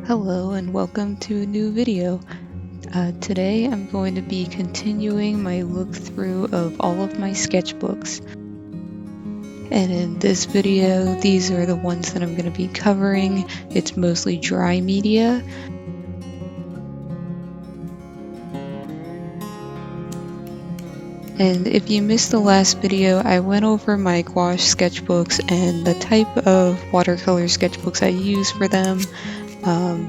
Hello and welcome to a new video. Today I'm going to be continuing my look through of all of my sketchbooks. And in this video, these are the ones that I'm going to be covering. It's mostly dry media. And if you missed the last video, I went over my gouache sketchbooks and the type of watercolor sketchbooks I use for them.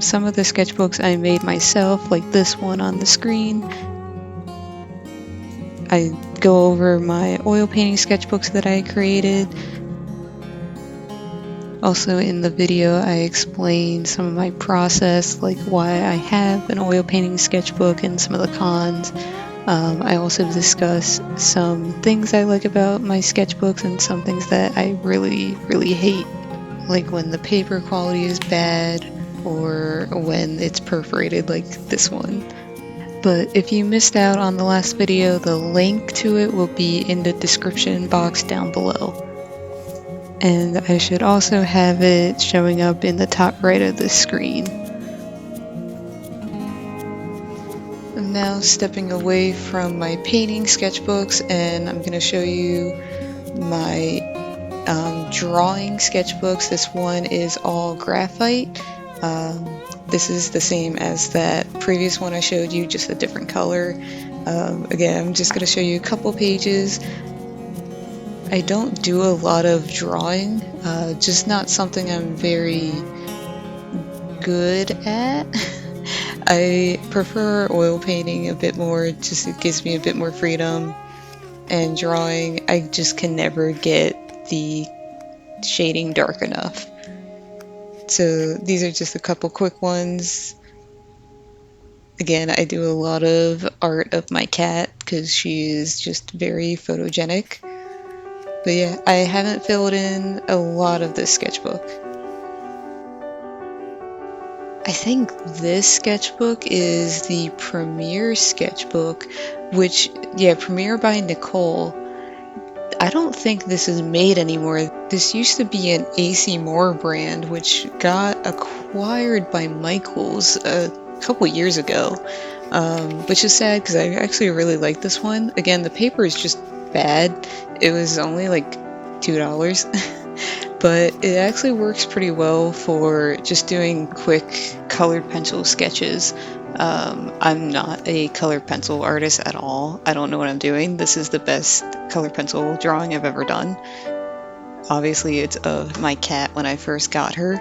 Some of the sketchbooks I made myself, like this one on the screen. I go over my oil painting sketchbooks that I created. Also in the video I explained some of my process, like why I have an oil painting sketchbook and some of the cons. I also discuss some things I like about my sketchbooks and some things that I really hate, like when the paper quality is bad or when it's perforated like this one. But if you missed out on the last video, the link to it will be in the description box down below. And I should also have it showing up in the top right of the screen. I'm now stepping away from my painting sketchbooks and I'm going to show you my drawing sketchbooks. This one is all graphite. This is the same as that previous one I showed you, just a different color. Again, I'm just going to show you a couple pages. I don't do a lot of drawing, just not something I'm very good at. I prefer oil painting a bit more, just it gives me a bit more freedom, and drawing, I just can never get the shading dark enough. So these are just a couple quick ones. Again, I do a lot of art of my cat because she is just very photogenic. But yeah, I haven't filled in a lot of this sketchbook. I think this sketchbook is the Premiere sketchbook, which, yeah, Premiere by Nicole. I don't think this is made anymore. This used to be an AC Moore brand, which got acquired by Michaels a couple years ago, which is sad because I actually really like this one. Again, the paper is just bad. It was only like $2. But it actually works pretty well for just doing quick colored pencil sketches. I'm not a colored pencil artist at all. I don't know what I'm doing. This is the best colored pencil drawing I've ever done. Obviously it's of my cat when I first got her.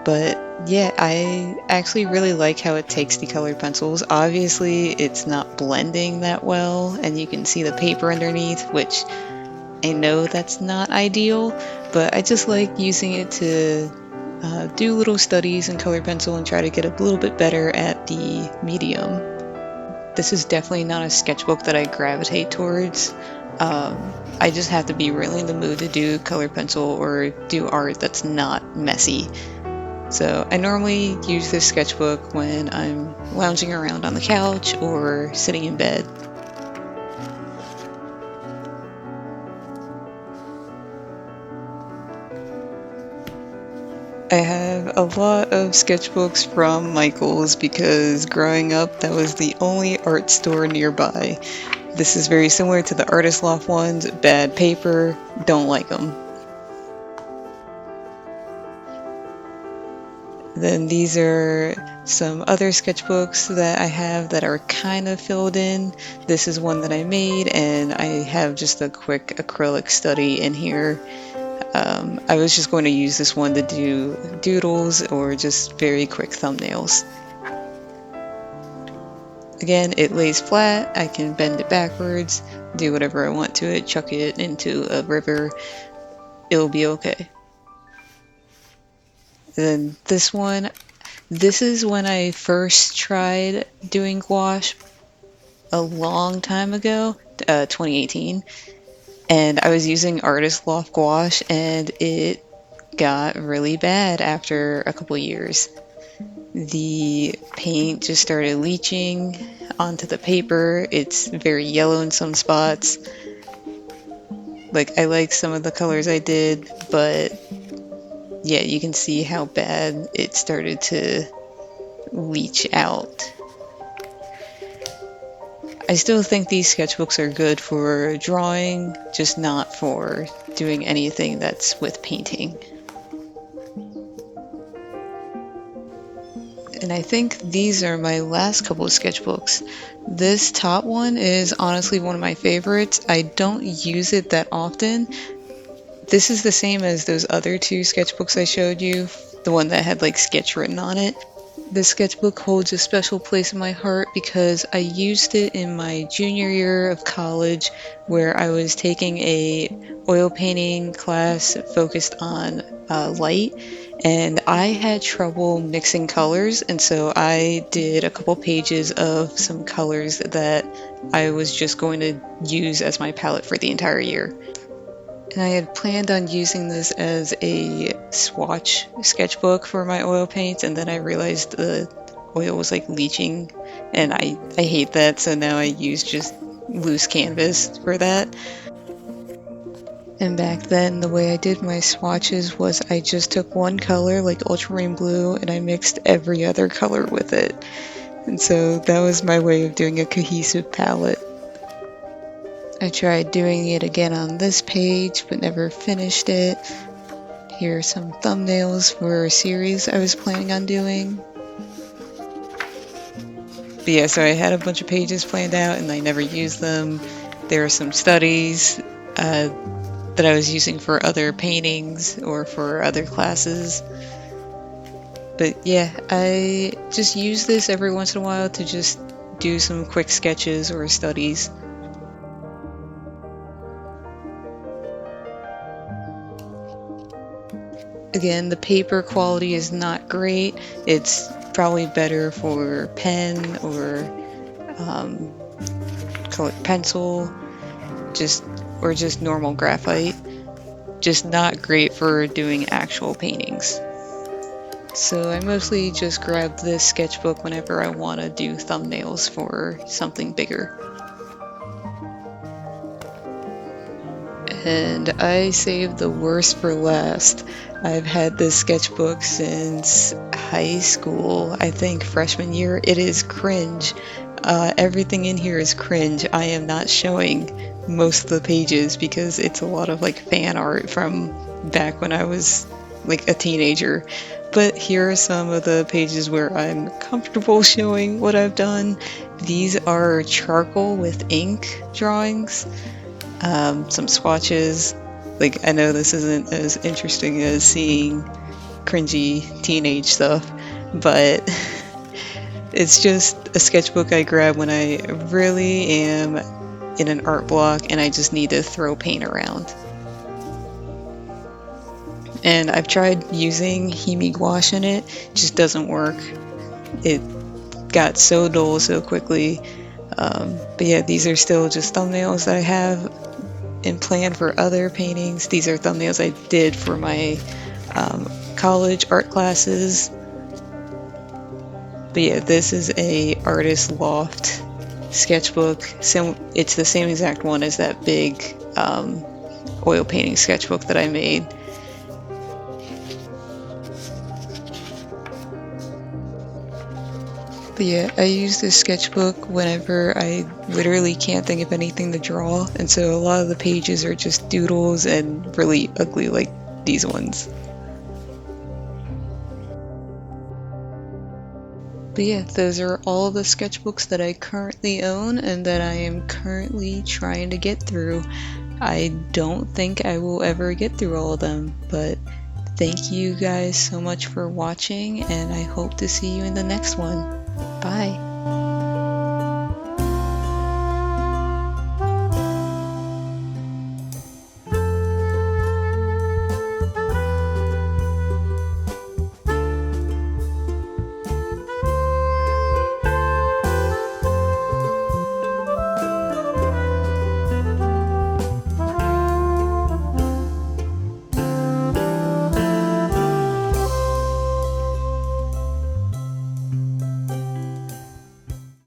But yeah, I actually really like how it takes the colored pencils. Obviously it's not blending that well, and you can see the paper underneath, which I know that's not ideal, but I just like using it to do little studies in colored pencil and try to get a little bit better at the medium. This is definitely not a sketchbook that I gravitate towards. I just have to be really in the mood to do colored pencil or do art that's not messy. So I normally use this sketchbook when I'm lounging around on the couch or sitting in bed. I have a lot of sketchbooks from Michaels because growing up that was the only art store nearby. This is very similar to the Artist Loft ones, bad paper, don't like them. Then these are some other sketchbooks that I have that are kind of filled in. This is one that I made and I have just a quick acrylic study in here. I was just going to use this one to do doodles or just very quick thumbnails. Again, it lays flat, I can bend it backwards, do whatever I want to it, chuck it into a river, it'll be okay. Then this one, this is when I first tried doing gouache a long time ago, 2018. And I was using Artist Loft gouache and it got really bad after a couple years. The paint just started leaching onto the paper. It's very yellow in some spots. Like, I like some of the colors I did, but yeah, you can see how bad it started to leach out. I still think these sketchbooks are good for drawing, just not for doing anything that's with painting. And I think these are my last couple of sketchbooks. This top one is honestly one of my favorites. I don't use it that often. This is the same as those other two sketchbooks I showed you, the one that had like sketch written on it. This sketchbook holds a special place in my heart because I used it in my junior year of college where I was taking a oil painting class focused on light, and I had trouble mixing colors, and so I did a couple pages of some colors that I was just going to use as my palette for the entire year. And I had planned on using this as a swatch sketchbook for my oil paints, and then I realized the oil was like leaching, and I hate that, so now I use just loose canvas for that. And back then, the way I did my swatches was I just took one color, like ultramarine blue, and I mixed every other color with it. And so that was my way of doing a cohesive palette. I tried doing it again on this page, but never finished it. Here are some thumbnails for a series I was planning on doing. But yeah, so I had a bunch of pages planned out and I never used them. There are some studies that I was using for other paintings or for other classes. But yeah, I just use this every once in a while to just do some quick sketches or studies. Again, the paper quality is not great. It's probably better for pen or colored pencil, or just normal graphite. Just not great for doing actual paintings. So I mostly just grab this sketchbook whenever I want to do thumbnails for something bigger. And I saved the worst for last. I've had this sketchbook since high school, I think freshman year. It is cringe. Everything in here is cringe. I am not showing most of the pages because it's a lot of like fan art from back when I was like a teenager. But here are some of the pages where I'm comfortable showing what I've done. These are charcoal with ink drawings. Some swatches. Like, I know this isn't as interesting as seeing cringy teenage stuff, but it's just a sketchbook I grab when I really am in an art block and I just need to throw paint around. And I've tried using Himi gouache in it, just doesn't work. It got so dull so quickly. But yeah, these are still just thumbnails that I have in plan for other paintings. These are thumbnails I did for my college art classes. But yeah, this is a artist loft sketchbook. So it's the same exact one as that big oil painting sketchbook that I made. But yeah, I use this sketchbook whenever I literally can't think of anything to draw, and so a lot of the pages are just doodles and really ugly like these ones. But yeah, those are all the sketchbooks that I currently own and that I am currently trying to get through. I don't think I will ever get through all of them, but thank you guys so much for watching, and I hope to see you in the next one. Bye.